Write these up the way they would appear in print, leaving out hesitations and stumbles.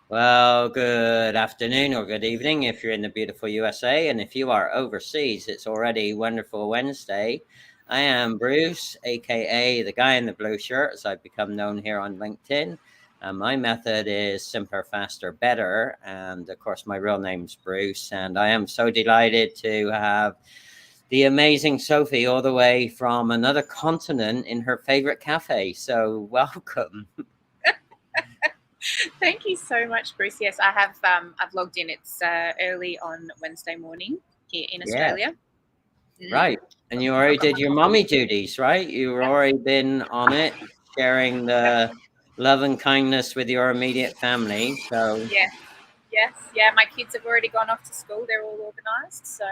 Well, good afternoon or good evening if you're in the beautiful USA, and if you are overseas, it's already Wonderful Wednesday. I am Bruce, aka the guy in the blue shirt, as I've become known here on LinkedIn. My method is simpler, faster, better, and of course, my real name's Bruce. And I am so delighted to have the amazing Sophie all the way from another continent in her favorite cafe. So, welcome. Thank you so much, Bruce. Yes, I have. I've logged in. It's early on Wednesday morning here in Australia. Right. And you already did your mommy duties, right? You've already been on it, sharing the love and kindness with your immediate family. So Yeah. My kids have already gone off to school. They're all organised. So,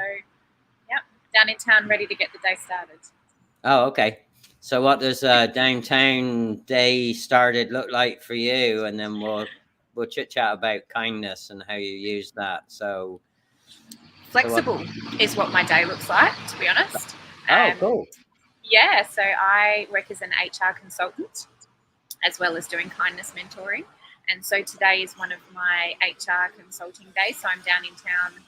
yeah, down in town, ready to get the day started. Oh, okay. So what does downtown day started look like for you? And then we'll chit chat about kindness and how you use that. So flexible is what my day looks like, to be honest. Oh, cool. Yeah, so I work as an HR consultant as well as doing kindness mentoring. And so today is one of my HR consulting days. So I'm down in town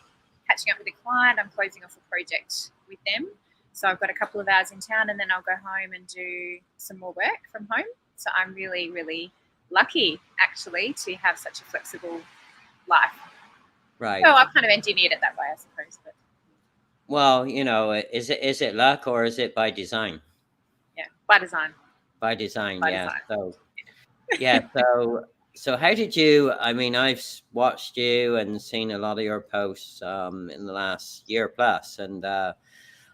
catching up with a client. I'm closing off a project with them. So I've got a couple of hours in town and then I'll go home and do some more work from home. So I'm really, really lucky, actually, to have such a flexible life. Right. So I've kind of engineered it that way, I suppose. But well, is it luck or is it by design? Yeah, by design. By design, by yeah. Design. So how did you? I mean, I've watched you and seen a lot of your posts in the last year plus, and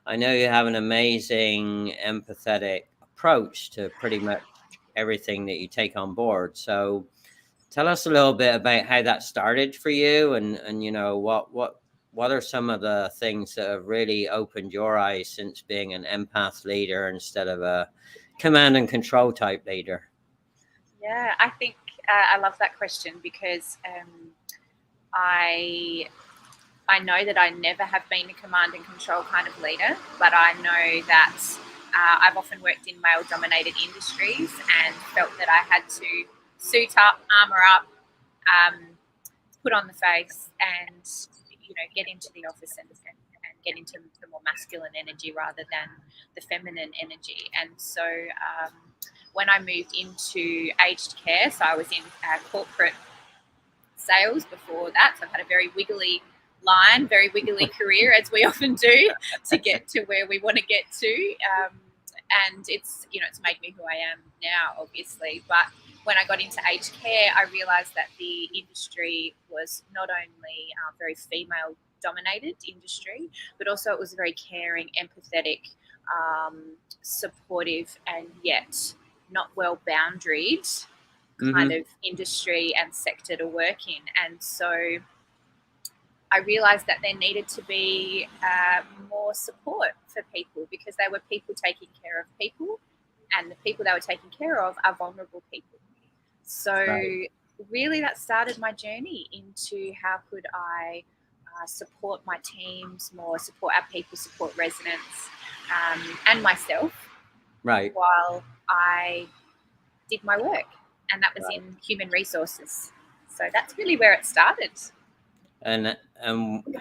I know you have an amazing empathetic approach to pretty much everything that you take on board. So tell us a little bit about how that started for you, and what are some of the things that have really opened your eyes since being an empath leader instead of a command and control type leader? Yeah, I think I love that question because I know that I never have been a command and control kind of leader, but I know that I've often worked in male-dominated industries and felt that I had to suit up, armor up, put on the face, and get into the office and get into the more masculine energy rather than the feminine energy. And so when I moved into aged care, so I was in corporate sales before that, so I've had a very wiggly line, very wiggly career, as we often do, to get to where we want to get to. And it's made me who I am now, obviously. But when I got into aged care, I realised that the industry was not only very female-dominated industry, but also it was a very caring, empathetic, supportive, and yet not well-boundaried kind of industry and sector to work in. And so I realised that there needed to be more support for people because they were people taking care of people, and the people they were taking care of are vulnerable people. So really that started my journey into how could I support my teams more, support our people, support residents, and myself while I did my work. And that was in human resources. So that's really where it started. And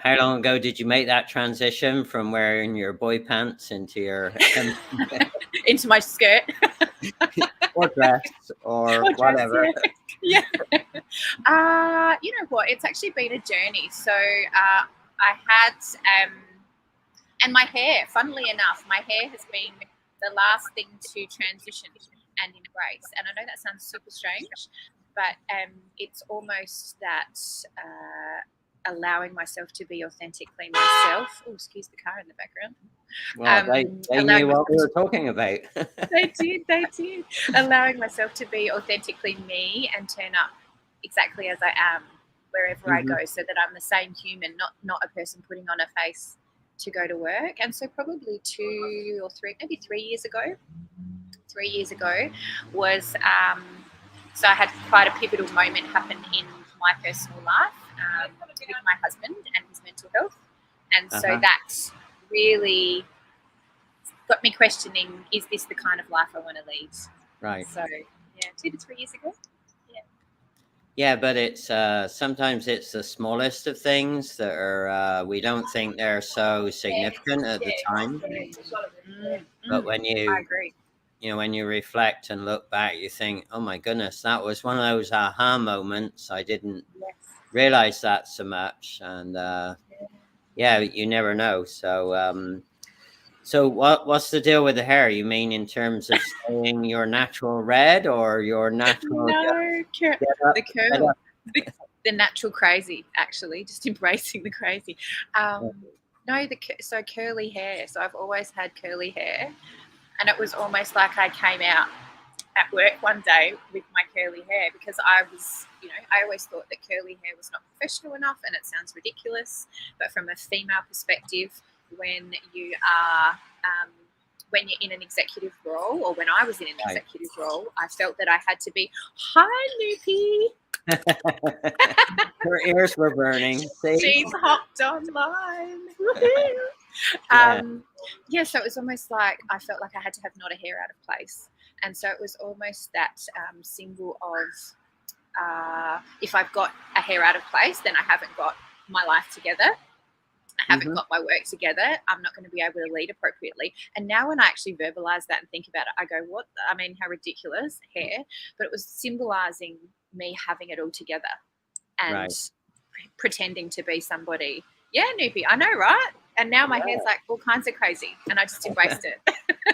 how long ago did you make that transition from wearing your boy pants into your into my skirt or dress or whatever? Yeah. You know what? It's actually been a journey. So I had, and my hair. Funnily enough, my hair has been the last thing to transition and embrace. And I know that sounds super strange, but it's almost that allowing myself to be authentically myself. Oh, excuse the car in the background. Well, they knew what we were talking about. They did. Allowing myself to be authentically me and turn up exactly as I am wherever I go, so that I'm the same human, not a person putting on a face to go to work. And so probably 2 or 3, maybe 3 years ago, 3 years ago was so I had quite a pivotal moment happen in my personal life with my husband and his mental health. And so that really got me questioning, is this the kind of life I want to lead? Right. So, yeah, 2 to 3 years ago. Yeah. Yeah, but it's sometimes it's the smallest of things that are we don't think they're so significant at the time. But when I agree. when you reflect and look back, you think, oh my goodness, that was one of those aha moments. I didn't Yes. realize that so much. And yeah, you never know. So what's the deal with the hair? You mean in terms of staying your natural red or your natural No, get up, the get curl, up? the natural crazy, actually, just embracing the crazy. No, so curly hair. So I've always had curly hair, and it was almost like I came out at work one day with my curly hair because I was, I always thought that curly hair was not professional enough, and it sounds ridiculous. But from a female perspective, when you are when you're in an executive role, or when I was in an executive role, I felt that I had to be, hi, Loopy. Her ears were burning. See? She's hopped online. Yeah, so it was almost like I felt like I had to have not a hair out of place. And so it was almost that symbol of if I've got a hair out of place, then I haven't got my life together. I haven't got my work together. I'm not going to be able to lead appropriately. And now when I actually verbalize that and think about it, I go, what? I mean, how ridiculous hair. But it was symbolizing me having it all together and pretending to be somebody. Yeah, Noopy, I know, right? And now my hair's like all kinds of crazy, and I just embraced it.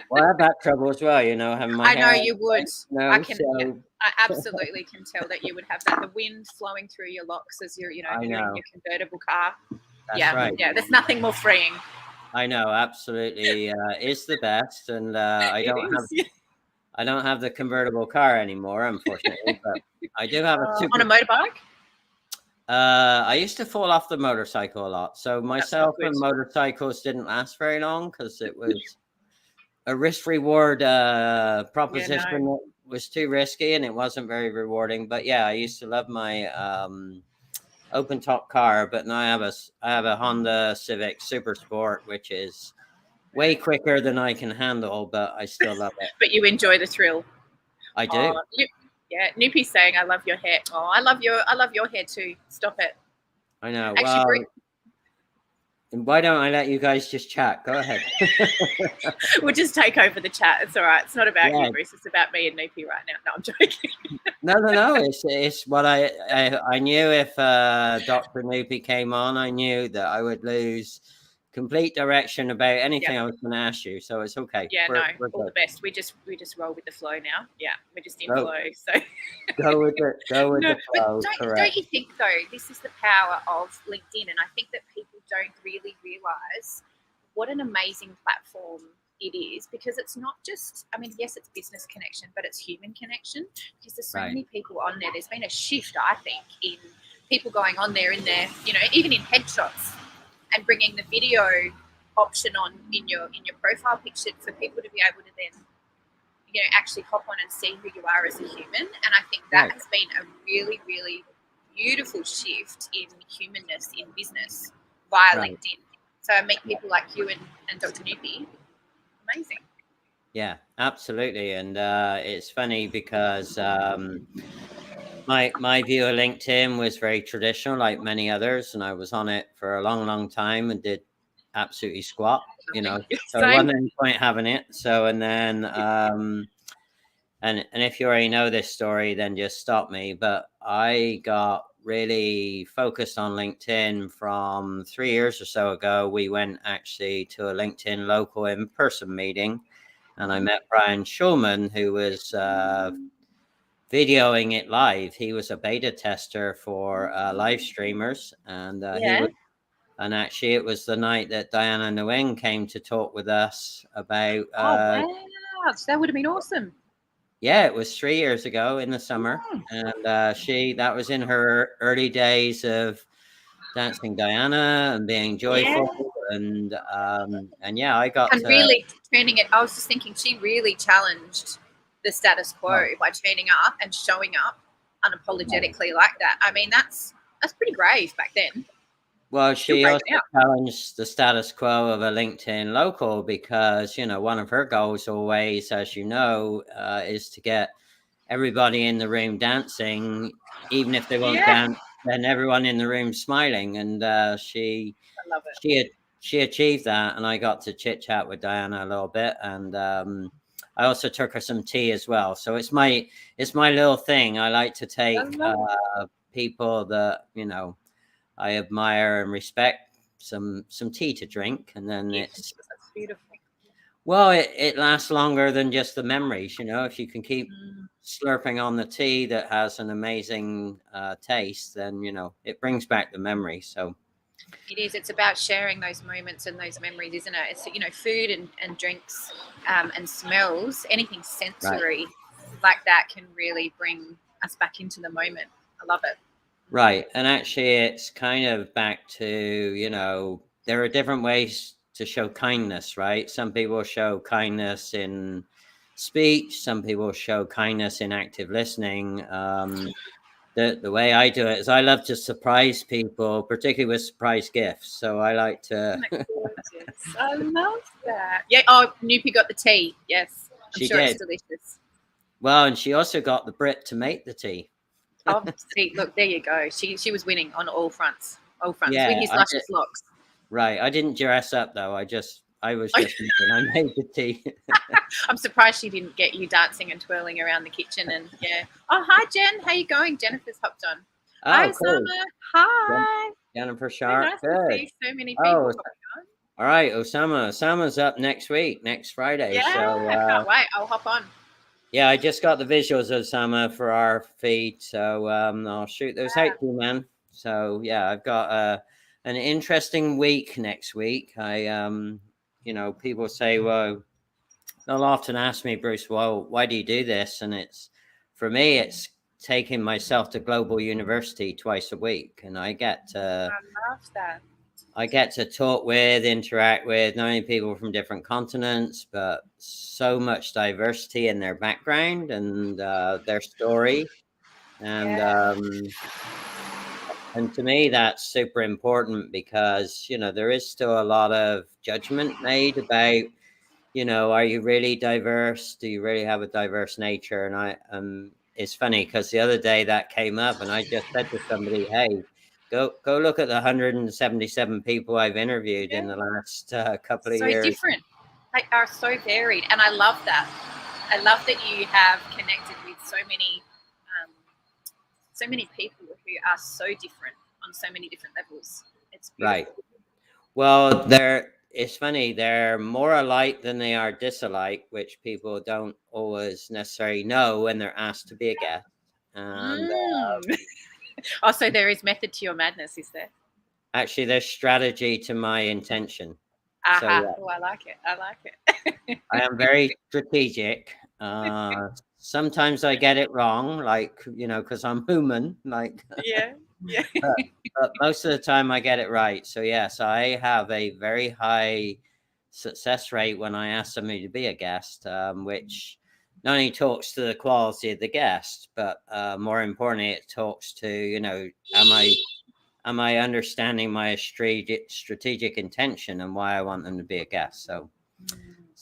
Well, I have that trouble as well, having my hair. I know you would. I absolutely can tell that you would have that. The wind flowing through your locks as you're, you're in your convertible car. That's right. Yeah, there's nothing more freeing. I know, absolutely. It's the best, and I don't have the convertible car anymore, unfortunately. But I do have on a motorbike. I used to fall off the motorcycle a lot, so myself and motorcycles didn't last very long because it was a risk-reward proposition that was too risky, and it wasn't very rewarding. But yeah, I used to love my open top car, but now I have a Honda Civic Super Sport, which is way quicker than I can handle, but I still love it. But you enjoy the thrill. I do. Yeah, Noopy's saying, "I love your hair." Oh, I love your hair too. Stop it. I know. Actually, why don't I let you guys just chat? Go ahead. We'll just take over the chat. It's all right. It's not about you, Bruce. It's about me and Noopy right now. No, I'm joking. No. It's what I knew if Dr. Noopy came on, I knew that I would lose complete direction about anything I was going to ask you. So it's okay. Yeah, we're all the best. We just roll with the flow now. Yeah, we're just in flow. So go with the flow. Don't you think though? This is the power of LinkedIn, and I think that people don't really realize what an amazing platform it is, because it's not just, I mean, yes, it's business connection, but it's human connection, because there's so many people on there. There's been a shift, I think, in people going on there in their, even in headshots, and bringing the video option on in your profile picture for people to be able to then, actually hop on and see who you are as a human. And I think that has been a really, really beautiful shift in humanness in business via LinkedIn. So I meet people like you and Dr. Noopy. Amazing. Yeah, absolutely. And it's funny because my view of LinkedIn was very traditional, like many others, and I was on it for a long, long time and did absolutely squat, so I wasn't any point having it. So, and then and if you already know this story, then just stop me. But I got really focused on LinkedIn from 3 years or so ago. We went actually to a LinkedIn local in-person meeting, and I met Brian Schulman, who was videoing it live. He was a beta tester for live streamers, and and actually it was the night that Diana Nguyen came to talk with us about wow, so that would have been awesome. Yeah, it was 3 years ago in the summer, and that was in her early days of dancing Diana and being joyful, and yeah, I got really turning it. I was just thinking, she really challenged the status quo by turning up and showing up unapologetically like that. I mean, that's pretty brave back then. Well, she also challenged the status quo of a LinkedIn local because, one of her goals always, as you know, is to get everybody in the room dancing, even if they won't Yeah. dance, then everyone in the room smiling. And she I love it. she achieved that, and I got to chit chat with Diana a little bit, and I also took her some tea as well. So it's my little thing. I like to take people that I admire and respect some tea to drink, and then Yes, that's beautiful. well, it lasts longer than just the memories. If you can keep slurping on the tea that has an amazing taste, then it brings back the memory. So it is. It's about sharing those moments and those memories, isn't it? It's food and drinks and smells, anything sensory like that can really bring us back into the moment. I love it. Right. And actually, it's kind of back to, there are different ways to show kindness, right? Some people show kindness in speech. Some people show kindness in active listening. The way I do it is I love to surprise people, particularly with surprise gifts. So I like to. I love that. Yeah. Oh, Newpie got the tea. Yes. I'm sure it's delicious. Well, and she also got the Brit to make the tea. Oh, see, look, there you go. She was winning on all fronts. Yeah, with his luscious locks. Right. I didn't dress up though. I was just I made the tea. I'm surprised she didn't get you dancing and twirling around the kitchen. And yeah. Oh, hi Jen. How you going? Jennifer's hopped on. Oh, hi, cool. Summer. Hi. Jennifer Sharp. Nice to see so many people hopping on. All right, Osama's up next week, next Friday. Yeah, so, I can't wait. I'll hop on. Yeah, I just got the visuals of Osama for our feed, so I'll shoot those out to you, man. So yeah, I've got an interesting week next week. People say, well, they'll often ask me, Bruce, well, why do you do this? And for me, it's taking myself to Global University twice a week, and I love that. I get to talk with, interact with not only people from different continents, but so much diversity in their background and their story. And and to me, that's super important because, there is still a lot of judgment made about, are you really diverse? Do you really have a diverse nature? And it's funny because the other day that came up and I just said to somebody, hey, Go look at the 177 people I've interviewed in the last couple of years. So different. They are so varied. And I love that. I love that you have connected with so many people who are so different on so many different levels. It's beautiful. Right. Well, it's funny. They're more alike than they are disalike, which people don't always necessarily know when they're asked to be a guest. And also, there is method to your madness, is there? Actually, there's strategy to my intention. So, yeah. Oh, I like it. I am very strategic. Sometimes I get it wrong, because I'm human. Yeah. But most of the time I get it right. So yes, I have a very high success rate when I ask somebody to be a guest, which not only talks to the quality of the guest, but more importantly, it talks to, am I understanding my strategic intention and why I want them to be a guest? So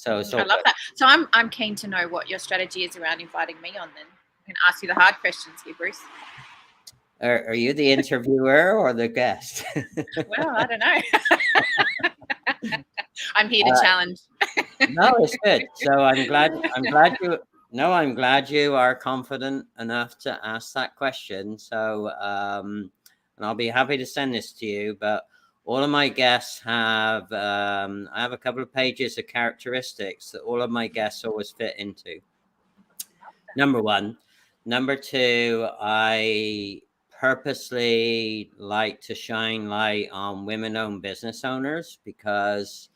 I love that. So I'm keen to know what your strategy is around inviting me on. Then I can ask you the hard questions here, Bruce. Are you the interviewer or the guest? Well, I don't know. I'm here to challenge. No, it's good. So I'm glad you are confident enough to ask that question. So and I'll be happy to send this to you. But all of my guests have I have a couple of pages of characteristics that all of my guests always fit into. Number one. Number two, I purposely like to shine light on women-owned business owners because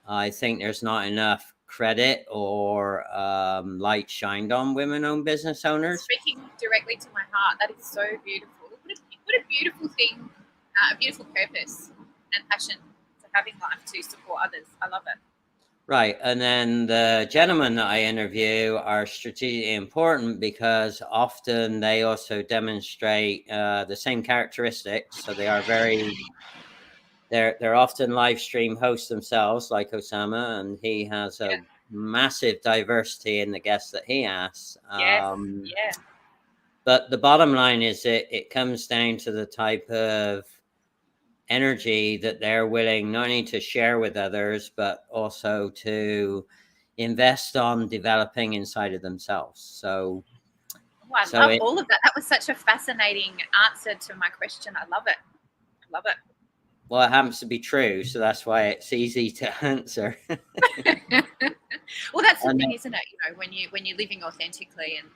I think there's not enough credit or light shined on women-owned business owners. Speaking directly to my heart, that is so beautiful. What a beautiful thing, a beautiful purpose and passion to having life to support others. I love it. Right. And then the gentlemen that I interview are strategically important because often they also demonstrate the same characteristics. So they are they're often live stream hosts themselves, like Osama, and he has a massive diversity in the guests that he asks. Yes. Yeah. But the bottom line is it comes down to the type of energy that they're willing not only to share with others, but also to invest on developing inside of themselves. So, I love all of that. That was such a fascinating answer to my question. I love it. I love it. Well, it happens to be true, so that's why it's easy to answer. Well, that's the thing, isn't it? You know, when you're living authentically and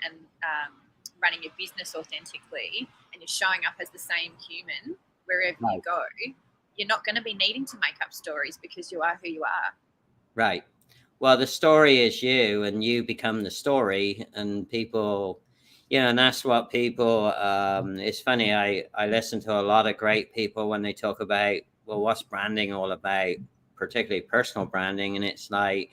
running your business authentically, and you're showing up as the same human wherever you go, you're not going to be needing to make up stories because you are who you are. Right. Well, the story is you, and you become the story, and people, you know, and that's what people, it's funny, I listen to a lot of great people when they talk about, well, what's branding all about, particularly personal branding. And it's like,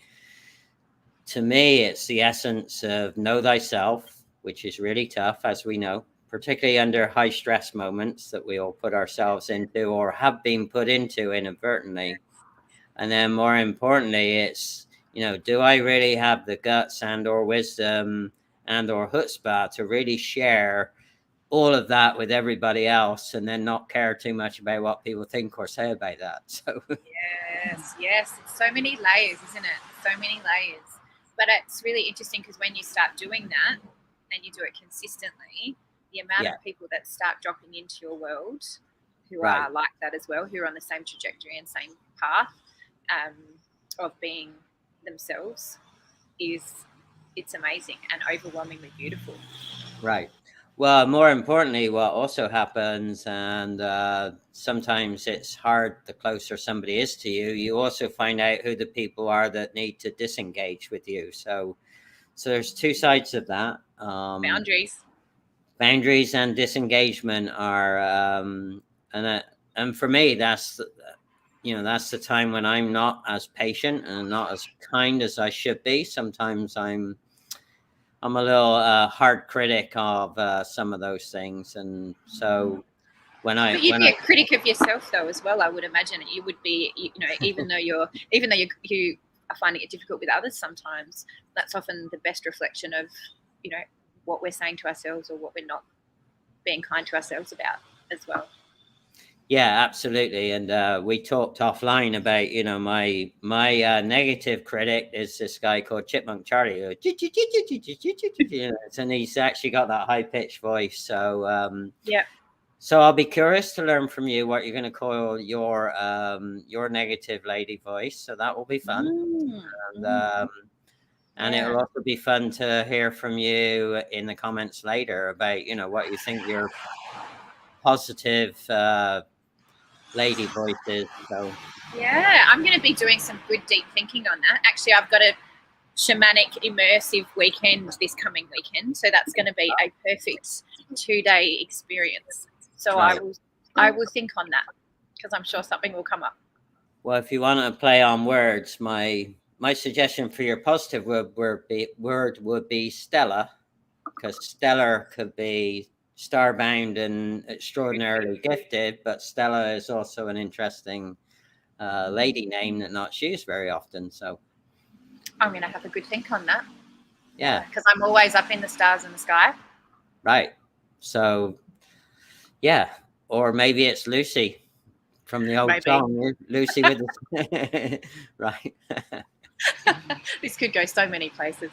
to me, it's the essence of know thyself, which is really tough, as we know, particularly under high stress moments that we all put ourselves into or have been put into inadvertently. And then more importantly, it's, you know, do I really have the guts and or wisdom and or chutzpah to really share all of that with everybody else and then not care too much about what people think or say about that? So yes, it's so many layers, isn't it? So many layers. But it's really interesting because when you start doing that and you do it consistently, the amount of people that start dropping into your world who are like that as well, who are on the same trajectory and same path of being themselves, it's amazing and overwhelmingly beautiful. Right. Well, more importantly, what also happens, and sometimes it's hard the closer somebody is to you, you also find out who the people are that need to disengage with you. So there's two sides of that. Boundaries and disengagement are, and for me, that's, you know, that's the time when I'm not as patient and not as kind as I should be. Sometimes I'm a little hard critic of some of those things, and so but you'd be a critic of yourself though as well. I would imagine you would be. You know, even though you are finding it difficult with others sometimes, that's often the best reflection of, you know, what we're saying to ourselves or what we're not being kind to ourselves about as well. Yeah, absolutely. And we talked offline about, you know, my negative critic is this guy called Chipmunk Charlie, and he's actually got that high pitched voice. So so I'll be curious to learn from you what you're going to call your negative lady voice. So that will be fun. And it'll also be fun to hear from you in the comments later about, you know, what you think your positive lady voices. So yeah, I'm going to be doing some good deep thinking on that. Actually, I've got a shamanic immersive weekend this coming weekend, so that's going to be a perfect 2-day experience. So I will think on that because I'm sure something will come up. Well, if you want to play on words, my suggestion for your positive word would be Stella, because stellar could be starbound and extraordinarily gifted, but Stella is also an interesting lady name that not used very often. So I'm going to have a good think on that. Yeah, because I'm always up in the stars in the sky. Right. So yeah, or maybe it's Lucy from the old song, Lucy with the right. This could go so many places.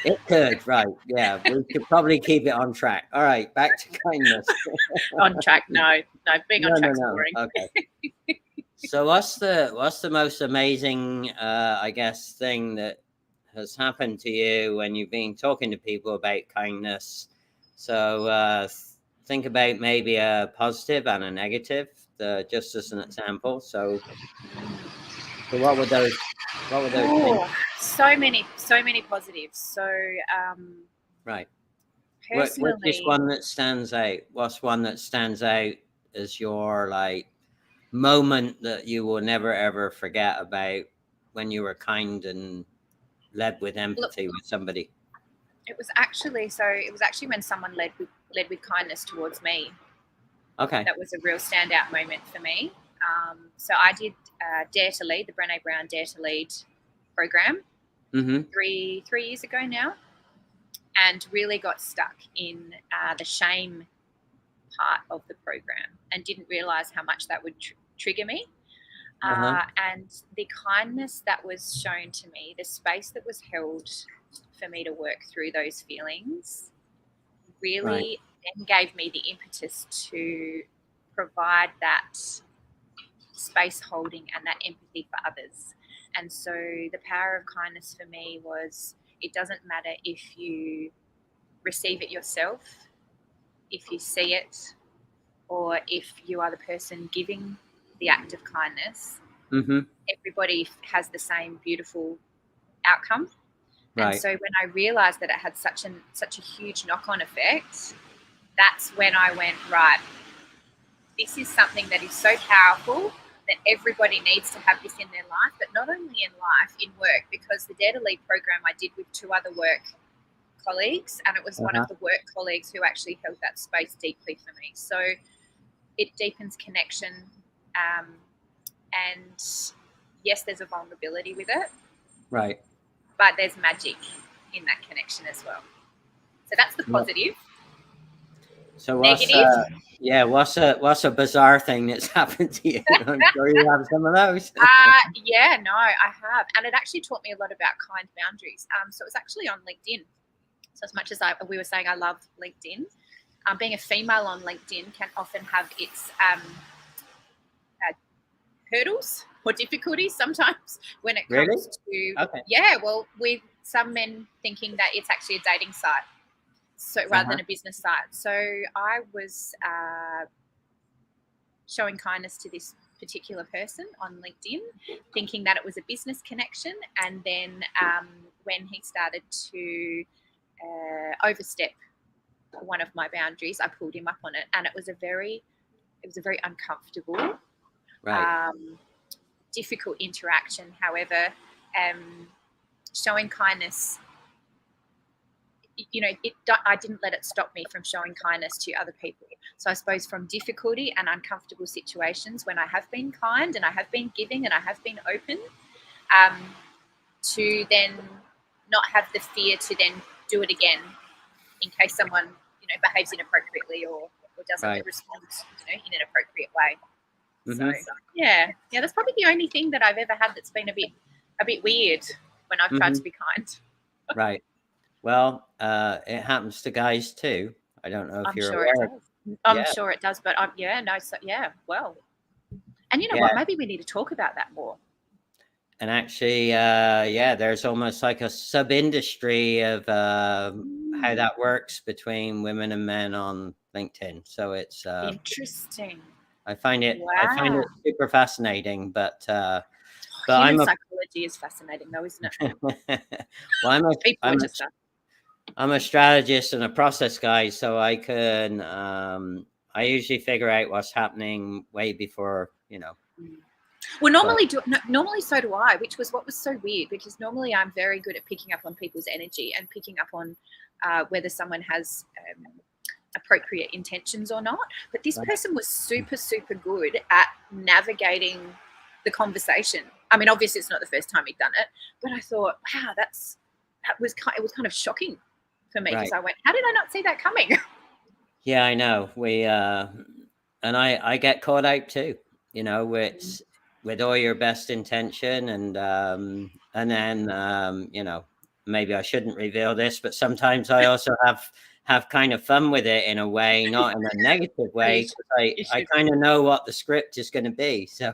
It could, right? Yeah, we could probably keep it on track. All right, back to kindness. On track? No, being on track is boring. Okay. So what's the most amazing, I guess, thing that has happened to you when you've been talking to people about kindness? So think about maybe a positive and a negative, just as an example. So what would those? Oh, so many positives. So right. Personally, which one that stands out? What's one that stands out as your like moment that you will never ever forget about when you were kind and led with empathy with somebody? It was actually when someone led with kindness towards me. Okay. That was a real standout moment for me. So I did Dare to Lead, the Brené Brown Dare to Lead program. three years ago now, and really got stuck in the shame part of the program and didn't realize how much that would trigger me. And the kindness that was shown to me, the space that was held for me to work through those feelings, really then gave me the impetus to provide that space holding and that empathy for others. And so the power of kindness for me was, it doesn't matter if you receive it yourself, if you see it, or if you are the person giving the act of kindness. Everybody has the same beautiful outcome. And so when I realized that it had such a huge knock-on effect, that's when I went, right, this is something that is so powerful that everybody needs to have this in their life, but not only in life, in work, because the Dare to Lead program I did with 2 other work colleagues, and it was one of the work colleagues who actually held that space deeply for me. So it deepens connection, and yes, there's a vulnerability with it, but there's magic in that connection as well. So that's the positive. So what's what's a bizarre thing that's happened to you? I'm sure you have some of those. Yeah, no, I have, and it actually taught me a lot about kind boundaries. So it was actually on LinkedIn. So as much as we were saying I love LinkedIn, being a female on LinkedIn can often have its hurdles or difficulties sometimes when it comes to with some men thinking that it's actually a dating site, so rather than a business site. So I was showing kindness to this particular person on LinkedIn, thinking that it was a business connection, and then when he started to overstep one of my boundaries, I pulled him up on it, and it was a very uncomfortable, difficult interaction. However, showing kindness, I didn't let it stop me from showing kindness to other people. So I suppose from difficulty and uncomfortable situations, when I have been kind and I have been giving and I have been open, to then not have the fear to then do it again in case someone behaves inappropriately or doesn't respond in an appropriate way. So that's probably the only thing that I've ever had that's been a bit weird when I've tried to be kind. Well, it happens to guys too. I don't know if you're aware. I'm sure it does, but well, and you know what? Maybe we need to talk about that more. And actually, there's almost like a sub-industry of how that works between women and men on LinkedIn. So it's interesting. I find it super fascinating, but human psychology is fascinating, though, isn't it? Well, I'm a strategist and a process guy, so I can I usually figure out what's happening way before Well, normally so do I, which was what was so weird, because normally I'm very good at picking up on people's energy and picking up on whether someone has appropriate intentions or not. But this person was super, super good at navigating the conversation. I mean, obviously it's not the first time he'd done it, but I thought, wow, it was kind of shocking for me, because I went, how did I not see that coming? Yeah, I know. We and I get caught out too, with all your best intention, and then maybe I shouldn't reveal this, but sometimes I also have kind of fun with it in a way, not in a negative way. I kind of know what the script is going to be. So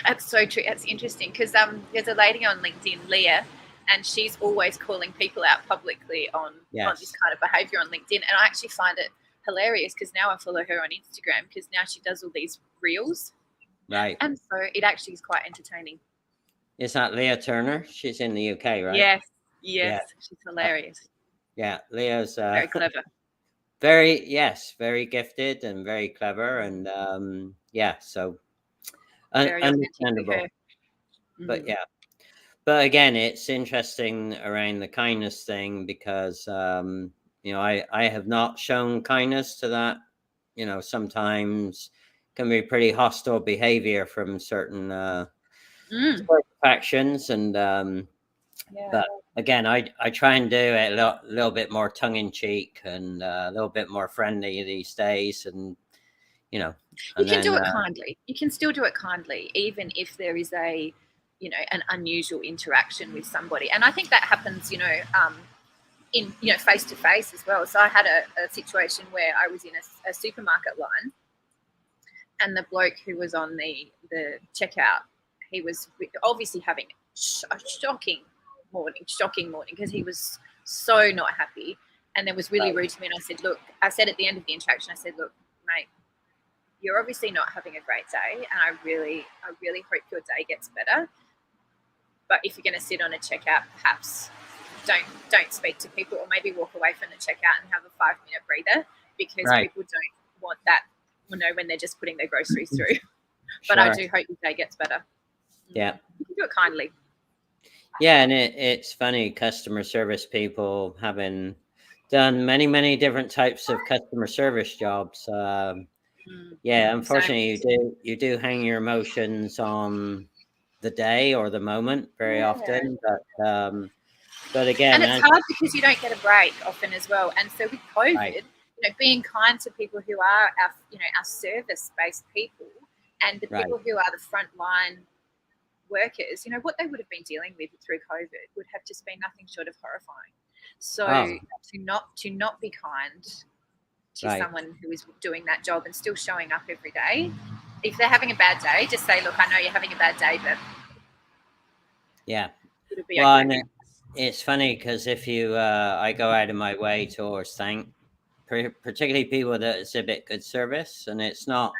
that's so true. That's interesting, because there's a lady on LinkedIn, Leah, and she's always calling people out publicly on this kind of behavior on LinkedIn, and I actually find it hilarious, because now I follow her on Instagram, because now she does all these reels. Right. And so it actually is quite entertaining. Is that Leah Turner? She's in the UK, right? Yes. She's hilarious. Leah's very clever. Very gifted and very clever, and so understandable. But again, it's interesting around the kindness thing, because I have not shown kindness to that. Sometimes can be pretty hostile behavior from certain factions, and but again, I try and do it a little bit more tongue in cheek and a little bit more friendly these days, and you know, you can do it kindly. You can still do it kindly, even if there is a, you know, an unusual interaction with somebody. And I think that happens, you know, in, you know, face to face as well. So I had a situation where I was in a supermarket line, and the bloke who was on the checkout, he was obviously having a shocking morning because he was so not happy, and then was really rude to me. And I said, look, I said at the end of the interaction, I said, look, mate, you're obviously not having a great day, and I really hope your day gets better. But if you're going to sit on a checkout, perhaps don't speak to people, or maybe walk away from the checkout and have a 5-minute breather, because people don't want that, you know, when they're just putting their groceries through. But I do hope your day gets better. Yeah, you can do it kindly. Yeah, and it's funny, customer service people, having done many different types of customer service jobs. Yeah, unfortunately, you do hang your emotions on the day or the moment very often, but again, and it's hard because you don't get a break often as well. And so with COVID, you know, being kind to people who are our, you know, our service-based people, and the people who are the frontline workers, you know, what they would have been dealing with through COVID would have just been nothing short of horrifying. So to not be kind to someone who is doing that job and still showing up every day, if they're having a bad day, just say, look, I know you're having a bad day, but it'll be okay. And it's funny because if you I go out of my way to always thank particularly people that exhibit good service, and it's not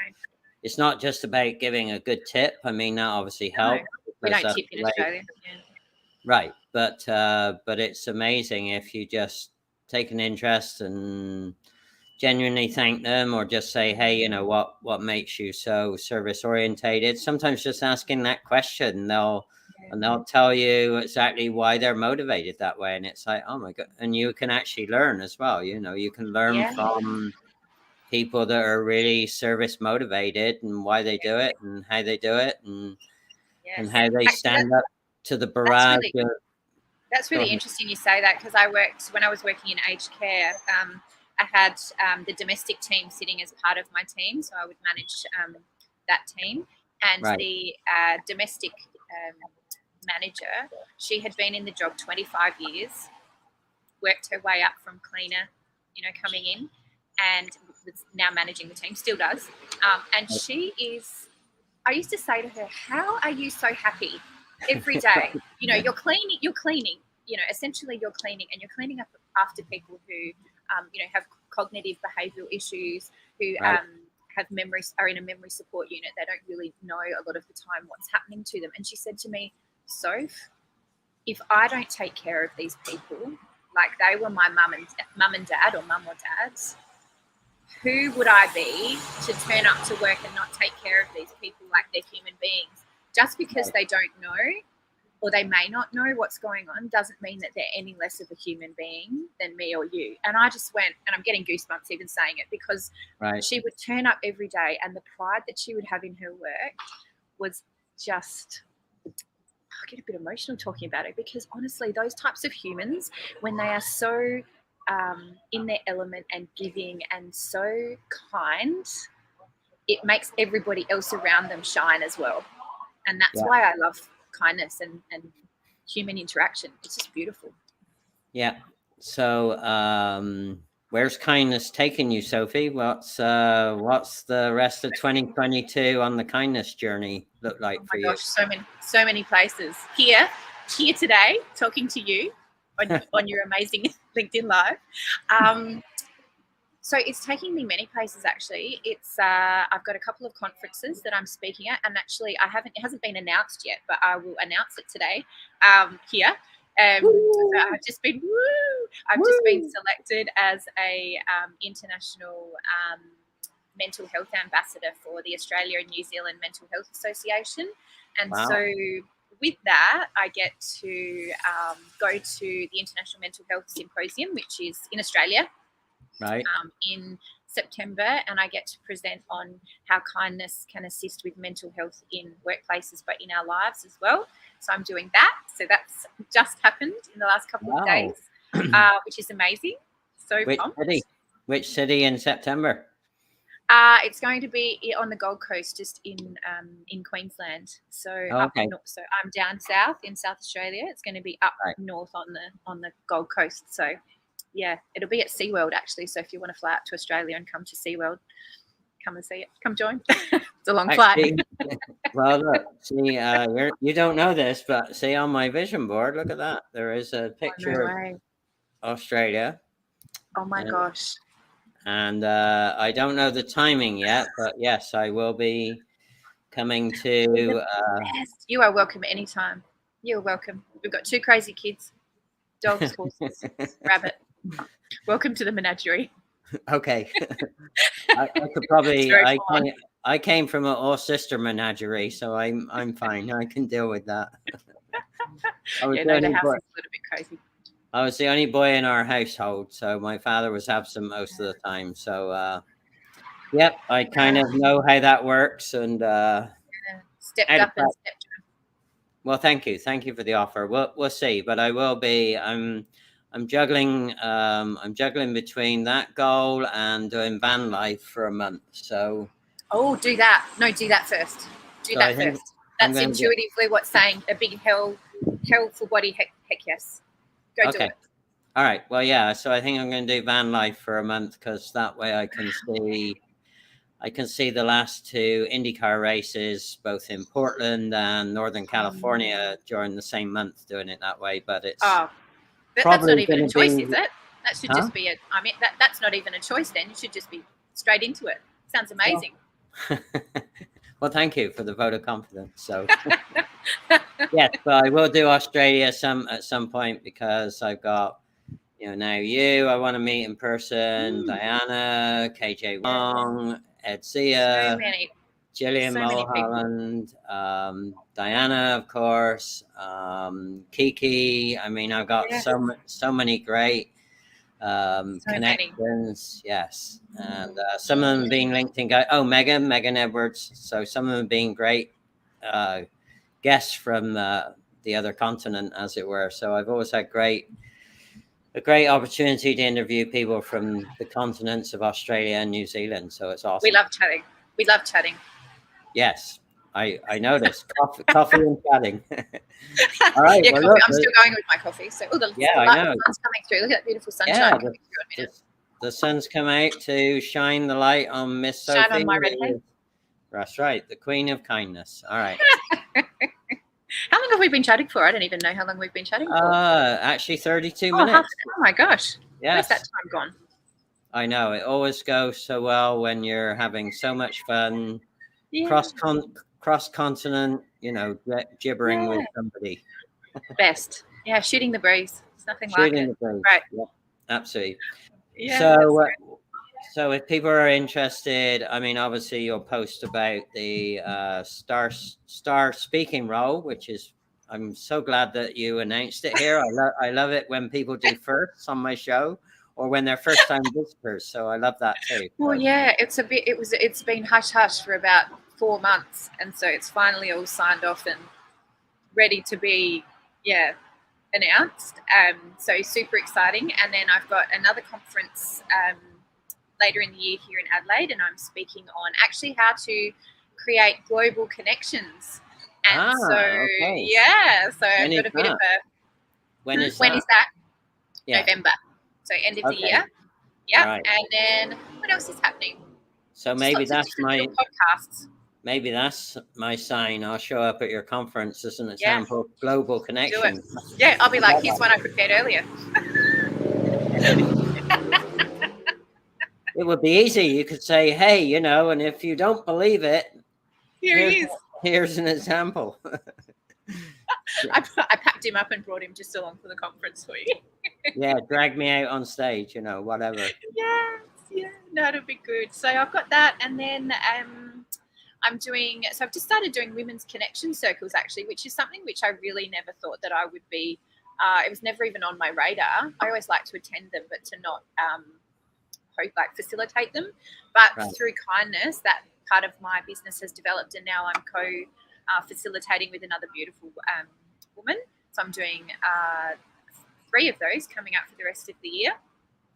just about giving a good tip. I mean, that obviously helps. We don't tip in Australia. Right, but it's amazing if you just take an interest and genuinely thank them, or just say, hey, you know, what makes you so service orientated? Sometimes just asking that question, they'll tell you exactly why they're motivated that way, and it's like, oh my god. And you can actually learn as well, you know, you can learn from people that are really service motivated, and why they do it, and how they do it, and how they stand up to the barrage. That's really interesting you say that, because when I was working in aged care, I had the domestic team sitting as part of my team, so I would manage that team. And the domestic manager, she had been in the job 25 years, worked her way up from cleaner, you know, coming in, and was now managing the team, still does. And she is, I used to say to her, how are you so happy every day? You know, you're cleaning, you know, essentially you're cleaning, and you're cleaning up after people who, you know, have cognitive behavioural issues, who have memories, are in a memory support unit. They don't really know a lot of the time what's happening to them. And she said to me, Soph, if I don't take care of these people, like they were my mum and dad, or mum or dads, who would I be to turn up to work and not take care of these people like they're human beings? Just because they don't know, or they may not know what's going on, doesn't mean that they're any less of a human being than me or you. And I just went, and I'm getting goosebumps even saying it, because she would turn up every day, and the pride that she would have in her work was just, I get a bit emotional talking about it, because honestly, those types of humans, when they are so in their element and giving and so kind, it makes everybody else around them shine as well. And that's why I love kindness and human interaction. It's just beautiful. Yeah. So where's kindness taking you, Sophie? What's the rest of 2022 on the kindness journey look like for you? Gosh, so many places. Here today, talking to you on your amazing LinkedIn Live. So it's taking me many places, actually. It's I've got a couple of conferences that I'm speaking at, and actually it hasn't been announced yet, but I will announce it today here. So I've just been selected as a international mental health ambassador for the Australia and New Zealand Mental Health Association, and so with that, I get to go to the International Mental Health Symposium, which is in Australia, in September, and I get to present on how kindness can assist with mental health in workplaces, but in our lives as well. So I'm doing that. So that's just happened in the last couple of days, which is amazing. So pumped. Which city in September? It's going to be on the Gold Coast, just in Queensland. So okay. So I'm down south in South Australia. It's going to be up north on the Gold Coast. So yeah, it'll be at SeaWorld actually. So if you want to fly out to Australia and come to SeaWorld, come and see it. Come join. It's a long flight. Well, look, see, you don't know this, but see on my vision board, look at that. There is a picture of Australia. Oh my gosh. And I don't know the timing yet, but yes, I will be coming to. You are welcome anytime. You're welcome. We've got 2 crazy kids, dogs, horses, rabbit. Welcome to the menagerie. Okay. I could probably. I came from an all-sister menagerie, so I'm fine. I can deal with that. The house is a little bit crazy. I was the only boy in our household, so my father was absent most of the time. So, yep, I kind of know how that works, and stepped up and stepped down. Well, thank you for the offer. We'll see, but I will be. I'm juggling. I'm juggling between that goal and doing van life for a month. So. Oh, do that. No, do that first. Do that first. That's intuitively what's saying a big hell for body. Heck yes. Go do it. All right. Well, yeah. So I think I'm going to do van life for a month, because that way I can see the last 2 IndyCar races, both in Portland and Northern California, during the same month, doing it that way. But it's that's not even a choice, is it? That should just be that's not even a choice. Then you should just be straight into it. Sounds amazing. Well, thank you for the vote of confidence. So, yes, but I will do Australia at some point, because I've got, now I want to meet in person. Diana, KJ Wong, Edzia, Gillian Mulholland, Diana, of course, Kiki. I mean, I've got so many great connections. Yes, and some of them being LinkedIn guys. Oh, Megan Edwards. So some of them being great guests from the other continent, as it were. So I've always had a great opportunity to interview people from the continents of Australia and New Zealand. So it's awesome. We love chatting. Yes, I noticed coffee and chatting. All right. Yeah, well, I'm still going with my coffee. So the sun's coming through. Look at that beautiful sunshine coming through in a minute. The sun's come out to shine the light on Miss Sophie. Shine on my redhead. That's right, the Queen of Kindness. All right. How long have we been chatting for? I don't even know how long we've been chatting for. Actually 32 minutes. Oh my gosh. Yes. Where's that time gone? I know. It always goes so well when you're having so much fun. Yeah. Cross-continent, gibbering with somebody. Best. Yeah, shooting the breeze. It's nothing like it. Shooting the breeze. Right. Yeah, absolutely. Yeah, so if people are interested, I mean, obviously you'll post about the star speaking role, which is, I'm so glad that you announced it here. I love it when people do firsts on my show, or when they're first time visitors. So I love that too. Well, yeah, it's been hush hush for about 4 months, and so it's finally all signed off and ready to be announced. So super exciting. And then I've got another conference later in the year here in Adelaide, and I'm speaking on actually how to create global connections. And so I've got a bit of a when is that? Yeah. November. So end of the year. Yeah. Right. And then what else is happening? So maybe that's my podcasts. Maybe that's my sign. I'll show up at your conference as an example of global connection. Do it. Yeah, I'll be like, here's one I prepared earlier. It would be easy. You could say, hey, and if you don't believe it, here's an example. I packed him up and brought him just along for the conference for you. Yeah, drag me out on stage, whatever. Yes, yeah, no, it'll be good. So I've got that, and then I've just started doing women's connection circles, actually, which is something which I really never thought that I would be. It was never even on my radar. I always like to attend them, but to not like facilitate them. But Right. through kindness, that part of my business has developed, and now I'm facilitating with another beautiful woman. So I'm doing 3 of those coming up for the rest of the year.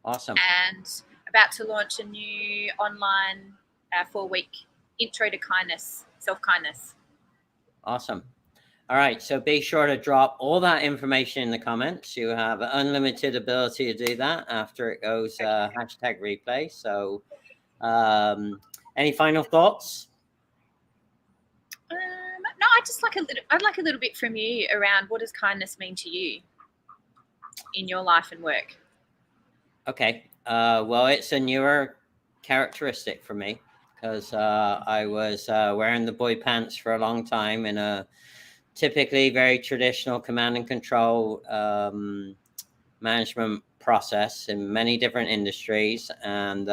Awesome. And about to launch a new online 4-week intro to kindness, self-kindness. Awesome. All right. So be sure to drop all that information in the comments. You have unlimited ability to do that after it goes hashtag replay. So any final thoughts? No, I'd like a little bit from you around what does kindness mean to you in your life and work? Okay. Well, it's a newer characteristic for me because I was wearing the boy pants for a long time in a typically very traditional command and control management process in many different industries. And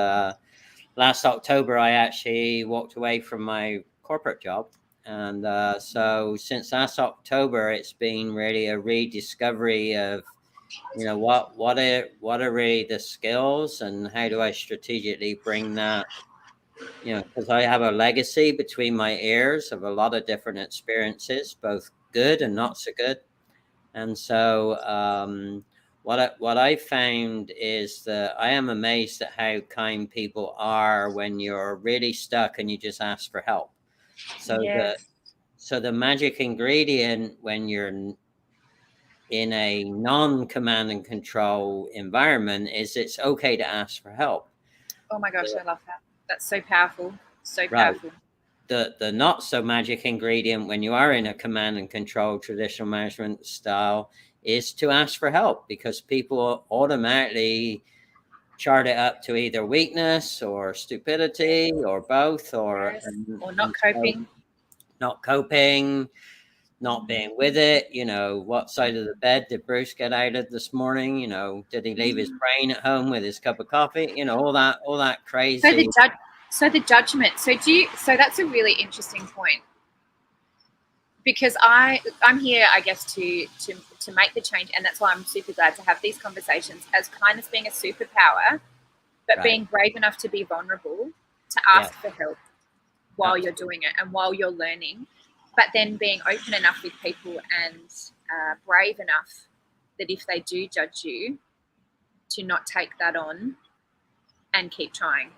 last October, I actually walked away from my corporate job. And so since last October, it's been really a rediscovery of, what are really the skills and how do I strategically bring that, because I have a legacy between my ears of a lot of different experiences, both good and not so good. And so what I found is that I am amazed at how kind people are when you're really stuck and you just ask for help. So the magic ingredient when you're in a non-command and control environment is it's okay to ask for help. Oh my gosh, I love that. That's so powerful. So powerful. The not so magic ingredient when you are in a command and control traditional management style is to ask for help, because people automatically chart it up to either weakness or stupidity or both, or not coping. Not coping, not being with it. What side of the bed did Bruce get out of this morning? Did he leave his brain at home with his cup of coffee? All that crazy. So the judgment. So that's a really interesting point, because I'm here, I guess, to make the change, and that's why I'm super glad to have these conversations, as kindness being a superpower, but being brave enough to be vulnerable, to ask for help while you're doing it and while you're learning, but then being open enough with people and brave enough that if they do judge you, to not take that on and keep trying.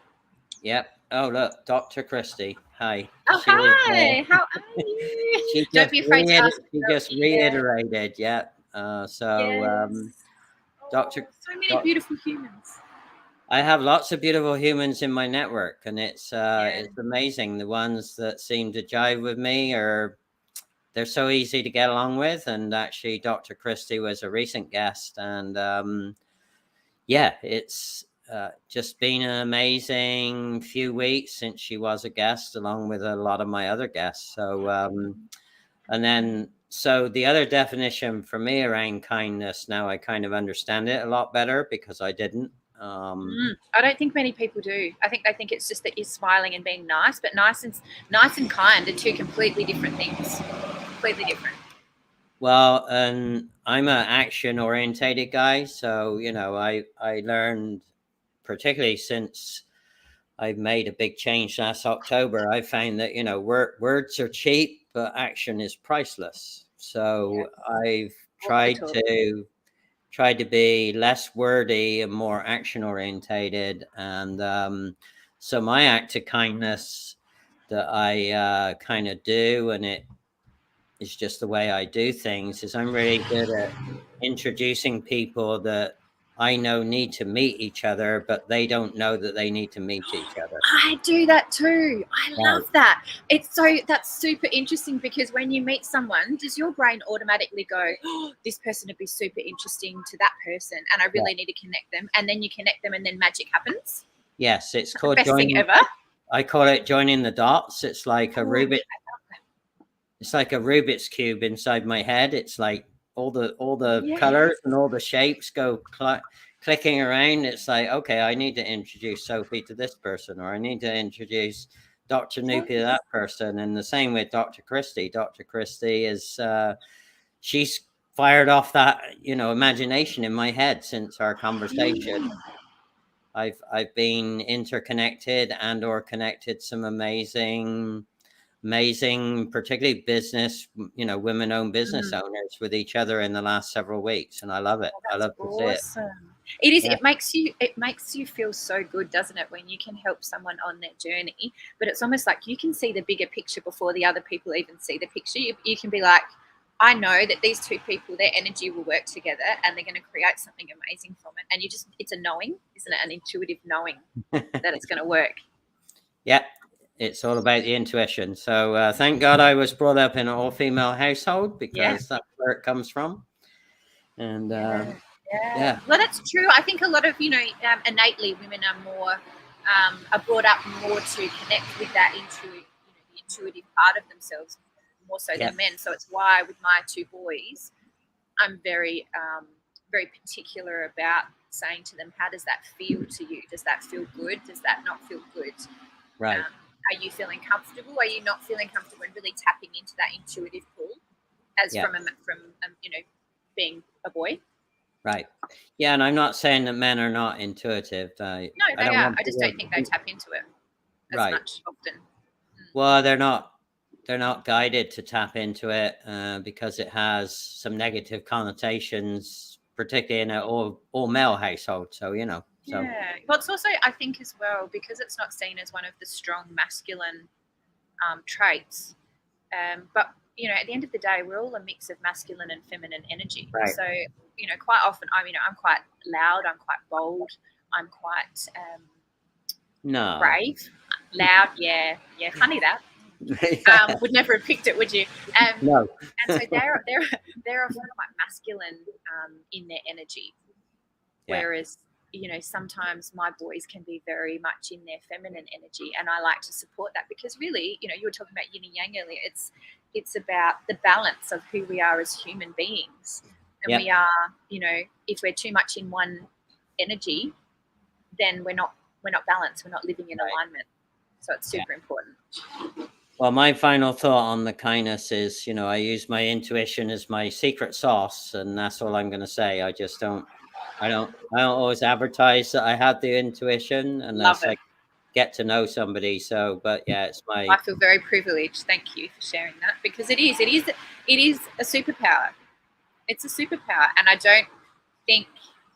Yep. Oh, look, Dr. Christy. Hi. Oh, hi. How are you? Don't be afraid to ask. She just reiterated. Yeah. Dr. So many beautiful humans. I have lots of beautiful humans in my network, and it's amazing. The ones that seem to jive with me they're so easy to get along with. And actually, Dr. Christy was a recent guest, and it's just been an amazing few weeks since she was a guest, along with a lot of my other guests. So, so the other definition for me around kindness, now I kind of understand it a lot better, because I didn't. I don't think many people do. I think they think it's just that you're smiling and being nice, but nice and kind are 2 completely different things. Completely different. Well, and I'm an action-orientated guy, so I learned, particularly since I've made a big change last October, I found that words are cheap, but action is priceless. So I've tried to be less wordy and more action orientated. And so my act of kindness that I kind of do, and it is just the way I do things, is I'm really good at introducing people that I know need to meet each other, but they don't know that they need to meet each other. I do that too. I love that. That's super interesting, because when you meet someone, does your brain automatically go, oh, this person would be super interesting to that person, and I really need to connect them, and then you connect them and then magic happens? Yes, it's called the best thing ever. I call it joining the dots. It's like a Rubik's cube inside my head. It's like all the colors and all the shapes go clicking around. It's like, okay, I need to introduce Sophie to this person, or I need to introduce Dr. 𝐊𝐤𝐬𝐬 to that person. And the same with Dr. Christy. Dr. Christy is she's fired off that imagination in my head since our conversation. I've been interconnected and or connected some amazing, particularly business, women-owned business owners with each other in the last several weeks, and I love it. I love to see it. It is. Yeah. It makes you feel so good, doesn't it, when you can help someone on their journey? But it's almost like you can see the bigger picture before the other people even see the picture. You can be like, I know that these two people, their energy will work together and they're going to create something amazing from it. And it's a knowing, isn't it? An intuitive knowing that it's going to work. Yeah, it's all about the intuition. So thank God I was brought up in an all-female household, because that's where it comes from. And yeah. Well, that's true. I think a lot of, innately women are more, are brought up more to connect with that the intuitive part of themselves, more so than men. So it's why with my two boys, I'm very, very particular about saying to them, how does that feel to you? Does that feel good? Does that not feel good? Right. Are you feeling comfortable? Are you not feeling comfortable? And really tapping into that intuitive pull as from being a boy. Right. Yeah, and I'm not saying that men are not intuitive. No, they are. I just don't think they tap into it as much often. Well, they're not guided to tap into it because it has some negative connotations, particularly in an all male household. So So. Yeah. Well, it's also, I think, as well, because it's not seen as one of the strong masculine traits. But at the end of the day, we're all a mix of masculine and feminine energy. Right. So quite often, I'm quite loud. I'm quite bold. I'm quite brave, loud. Yeah. Funny that. Would never have picked it, would you? No. And so they're often quite masculine in their energy, whereas sometimes my boys can be very much in their feminine energy, and I like to support that, because really, you were talking about yin and yang earlier. It's about the balance of who we are as human beings, and we are, if we're too much in one energy, then we're not balanced. We're not living in alignment. So it's super important. Well, my final thought on the kindness is, I use my intuition as my secret sauce, and that's all I'm going to say. I just don't always advertise that I have the intuition unless I get to know somebody. So, but yeah, I feel very privileged. Thank you for sharing that, because it is a superpower. It's a superpower, and I don't think,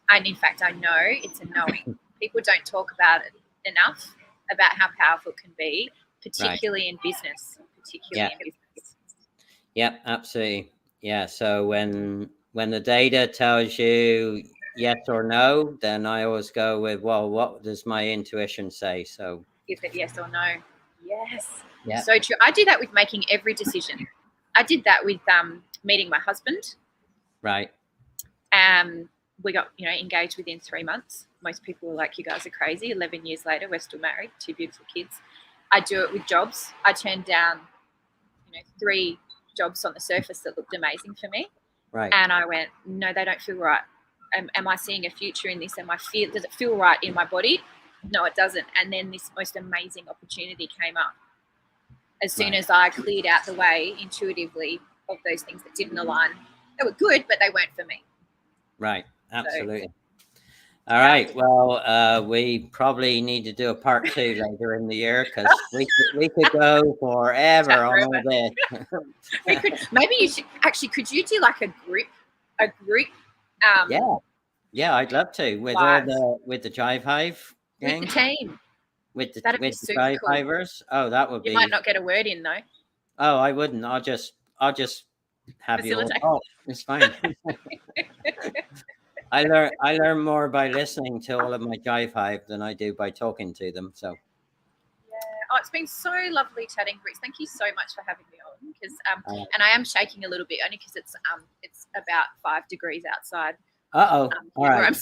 and in fact, I know it's a knowing. People don't talk about it enough, about how powerful it can be, particularly in business. Yep, absolutely. Yeah. So when the data tells you yes or no, then I always go with, well, what does my intuition say? So is it yes or no? Yes. Yeah. So true. I do that with making every decision. I did that with meeting my husband. Right. We got engaged within 3 months. Most people were like, you guys are crazy. 11 years later, we're still married, 2 beautiful kids. I do it with jobs. I turned down 3 jobs on the surface that looked amazing for me. Right. And I went, no, they don't feel right. Am I seeing a future in this? Does it feel right in my body? No, it doesn't. And then this most amazing opportunity came up. As soon as I cleared out the way intuitively of those things that didn't align. They were good, but they weren't for me. Right. Absolutely. All right. Well, we probably need to do a part 2 later in the year, because we could go forever on all this. We could. Maybe you should actually. Could you do like a group? Yeah, I'd love to with the Jive Hive gang, with the team, with the Jive Hivers. Oh, that would be. You might not get a word in though. Oh, I wouldn't. I'll just have you all talk. It's fine. I learn more by listening to all of my Jive Hive than I do by talking to them. So. Yeah. Oh, it's been so lovely chatting, Bruce. Thank you so much for having me on. Because and I am shaking a little bit, only because it's about 5 degrees outside. All right.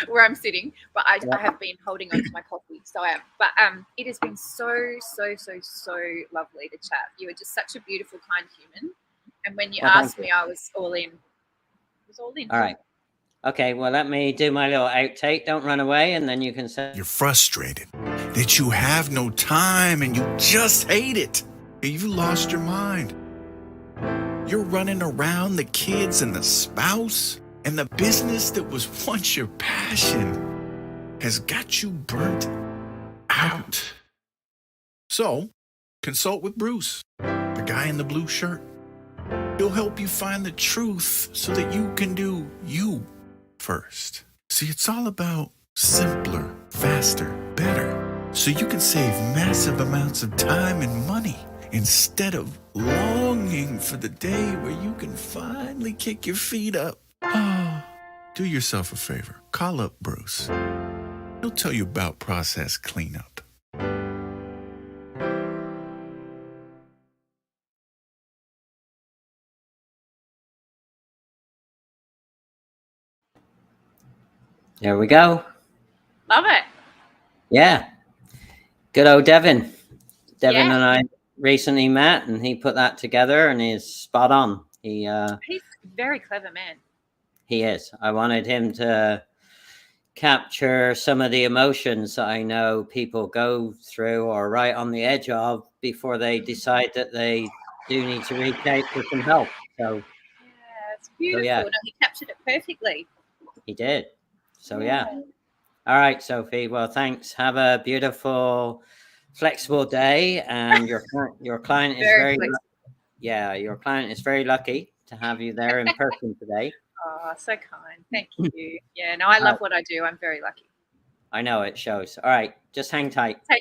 Where I'm sitting, but I have been holding on to my coffee, so I am. But it has been so lovely to chat. You are just such a beautiful, kind human. And when you asked me, I was all in. All right. Okay, well, let me do my little outtake. Don't run away, and then you can say... You're frustrated that you have no time and you just hate it. You lost your mind. You're running around the kids and the spouse and the business that was once your passion. has got you burnt out. So, consult with Bruce, the guy in the blue shirt. He'll help you find the truth so that you can do you first. See, it's all about simpler, faster, better. So you can save massive amounts of time and money instead of longing for the day where you can finally kick your feet up. Do yourself a favor. Call up Bruce. He'll tell you about process cleanup. There we go. Love it. Yeah. Good old Devin. Devin Yeah. and I recently met, and he put that together, and he's spot on. He's a very clever man. He is. I wanted him to capture some of the emotions that I know people go through or right on the edge of before they decide that they do need to reach out for some help. So yeah, it's beautiful. yeah. No, he captured it perfectly. He did. So yeah. All right, Sophie. Well, thanks. Have a beautiful, flexible day, and your client is your client is very lucky to have you there in person today. Oh, so kind. Thank you. Yeah, no, I love what I do. I'm very lucky. I know it shows. All right, just hang tight. Take